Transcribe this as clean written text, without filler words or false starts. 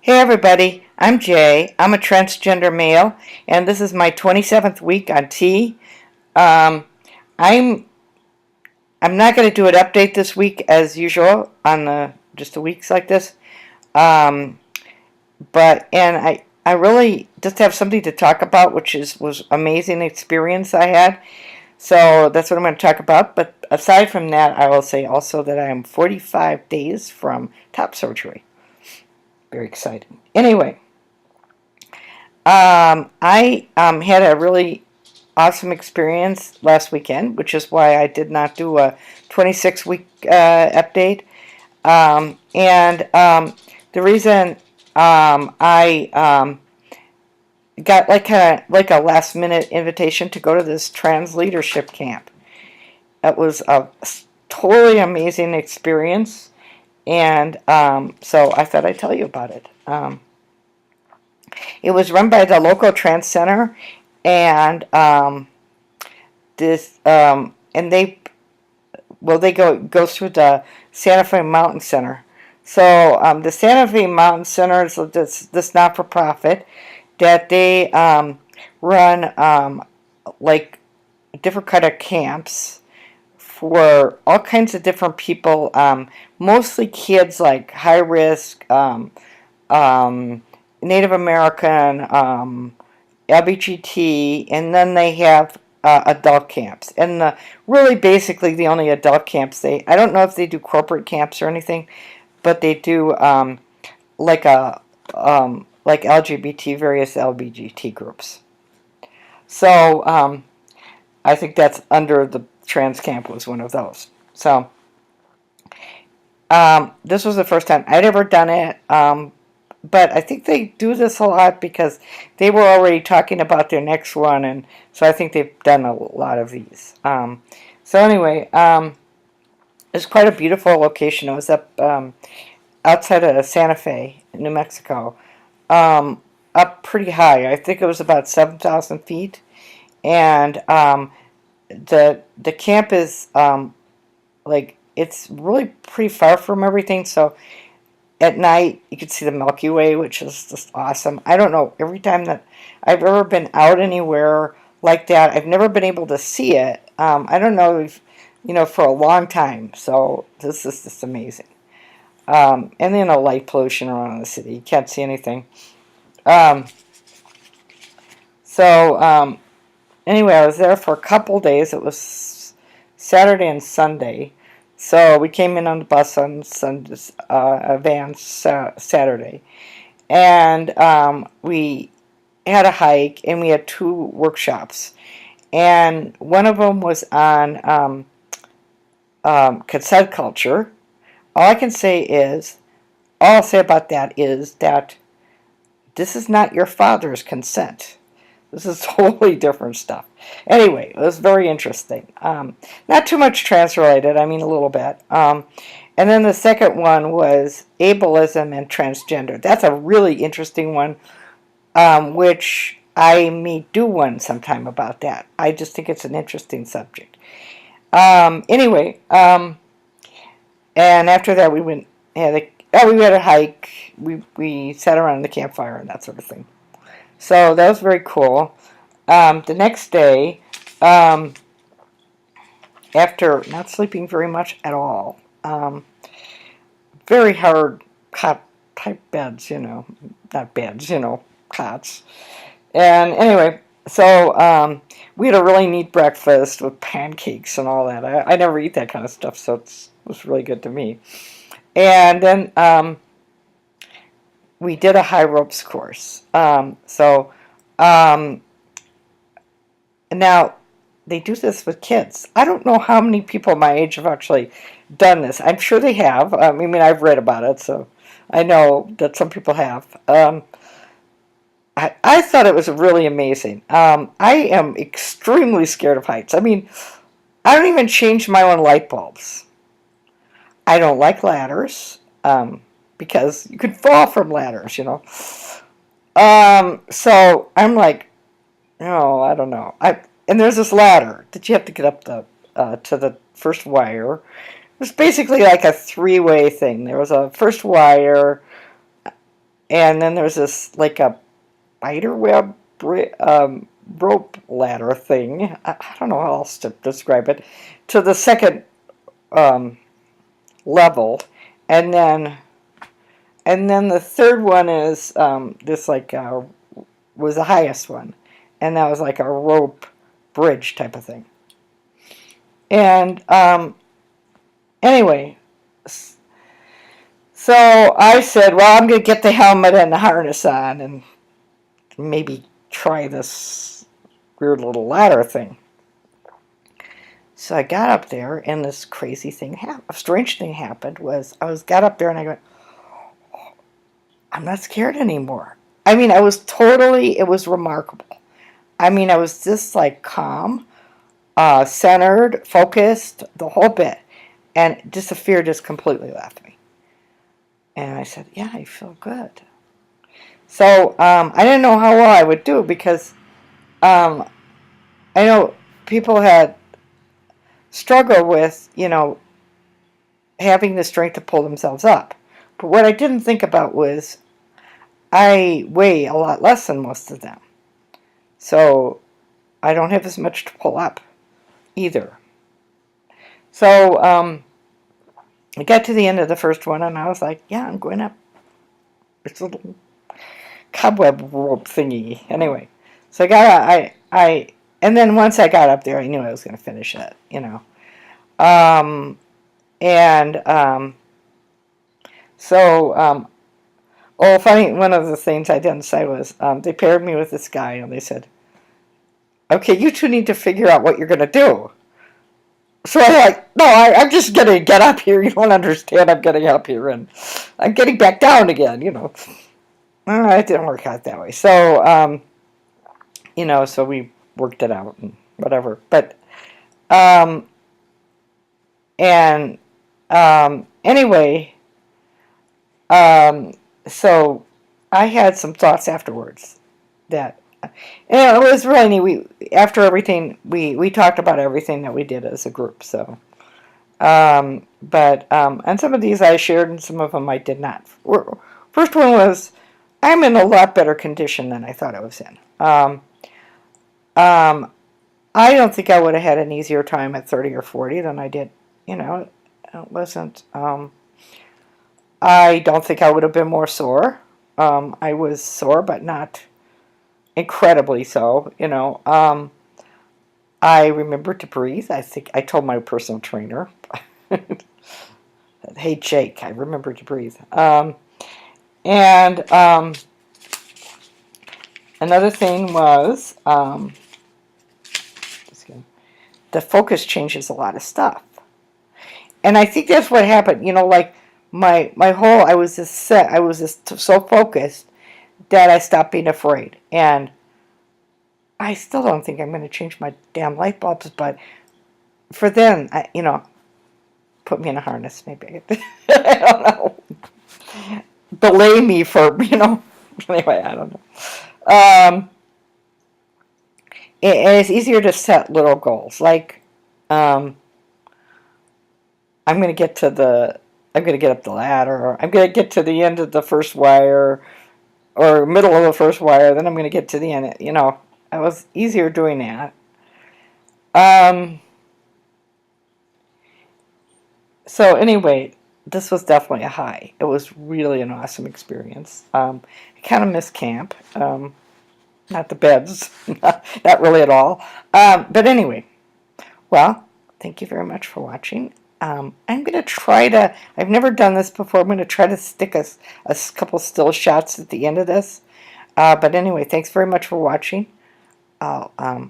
Hey everybody, I'm Jay. I'm a transgender male, and this is my 27th week on T. Um, I'm I'm not going to do an update this week as usual on just the weeks like this. Um, but I really just have something to talk about, which was amazing experience I had. So that's what I'm going to talk about. But aside from that, I will say also that I am 45 days from top surgery. Very exciting. Anyway. I had a really awesome experience last weekend, which is why I did not do a 26-week update. And the reason I got like a last minute invitation to go to this trans leadership camp. It was a totally amazing experience, and so I thought I'd tell you about it. It was run by the local trans center, and and they go through the Santa Fe Mountain Center. So the Santa Fe Mountain Center is this not for profit that they run like different kind of camps for all kinds of different people, mostly kids, like high risk, um, Native American, LBGT, and then they have adult camps. And really, basically, the only adult camps I don't know if they do corporate camps or anything, but they do like like LGBT, various LBGT groups. So I think that's under the trans camp was one of those. So this was the first time I'd ever done it. But I think they do this a lot because they were already talking about their next one, and so I think they've done a lot of these. So anyway, it's quite a beautiful location. It was up outside of Santa Fe, New Mexico, up pretty high. I think it was about 7,000 feet, and the camp is like it's really pretty far from everything, so at night you could see the Milky Way, which is just awesome. I don't know, every time that I've ever been out anywhere like that, I've never been able to see it. I don't know if, for a long time. So this is just amazing. And then light pollution around the city. You can't see anything. Um, so anyway, I was there for a couple days. It was Saturday and Sunday. So we came in on the bus on Sunday, a van Saturday, and we had a hike, and we had two workshops, and one of them was on consent culture. All I'll say about that is that this is not your father's consent. This is totally different stuff. Anyway, it was very interesting. Not too much trans related, I mean a little bit. And then the second one was ableism and transgender. That's a really interesting one, which I may do one sometime about that. I just think it's an interesting subject. Anyway, and after that we we had a hike. We sat around the campfire and that sort of thing. So that was very cool. The next day, after not sleeping very much at all, very hard cot type beds, not beds, cots. And anyway, so we had a really neat breakfast with pancakes and all that. I never eat that kind of stuff, so it was really good to me. And then we did a high ropes course. Now they do this with kids. I don't know how many people my age have actually done this. I'm sure they have. I mean, I've read about it, so I know that some people have. I thought it was really amazing. I am extremely scared of heights. I mean, I don't even change my own light bulbs. I don't like ladders because you could fall from ladders. So I'm like, no, I don't know. And there's this ladder that you have to get up to the first wire. It was basically like a three-way thing. There was a first wire, and then there's this like a spider web rope ladder thing. I don't know how else to describe it. To the second um, level, and then the third one is this like was the highest one, and that was like a rope bridge type of thing. And anyway, so I said, well, I'm going to get the helmet and the harness on and maybe try this weird little ladder thing. So I got up there, and this crazy thing happened. A strange thing happened was got up there, and I went, I'm not scared anymore. I mean, it was remarkable. I mean, I was just like calm, centered, focused, the whole bit. And just the fear just completely left me. And I said, yeah, I feel good. So I didn't know how well I would do because I know people had struggled with, having the strength to pull themselves up. But what I didn't think about was I weigh a lot less than most of them. So I don't have as much to pull up either. So I got to the end of the first one, and I was like, yeah, I'm going up this little cobweb rope thingy. Anyway, so and then once I got up there, I knew I was going to finish it, funny, one of the things I didn't say was they paired me with this guy, and they said, okay, you two need to figure out what you're going to do. So I'm like, no, I'm just going to get up here. You don't understand. I'm getting up here, and I'm getting back down again, It didn't work out that way. So, so we worked it out and whatever. But, anyway, so I had some thoughts afterwards that, it was really neat. After everything, we talked about everything that we did as a group. So, and some of these I shared, and some of them I did not. First one was, I'm in a lot better condition than I thought I was in. I don't think I would have had an easier time at 30 or 40 than I did. It wasn't. I don't think I would have been more sore. I was sore, but not incredibly so. I remembered to breathe. I think I told my personal trainer, "Hey Jake, I remember to breathe." And another thing was the focus changes a lot of stuff, and I think that's what happened. Like my whole, I was just so focused that I stopped being afraid. And I still don't think I'm going to change my damn light bulbs, but for then, put me in a harness, maybe. I don't know. Belay me for, anyway, I don't know. It's easier to set little goals. Like, I'm going to get up the ladder, or I'm going to get to the end of the first wire, or middle of the first wire, then I'm going to get to the end. It was easier doing that. So anyway, this was definitely a high. It was really an awesome experience. I kind of miss camp. Not the beds, not really at all. But anyway, well, thank you very much for watching. I'm going to try to, I've never done this before, I'm going to try to stick a couple still shots at the end of this. But anyway, thanks very much for watching. Bye.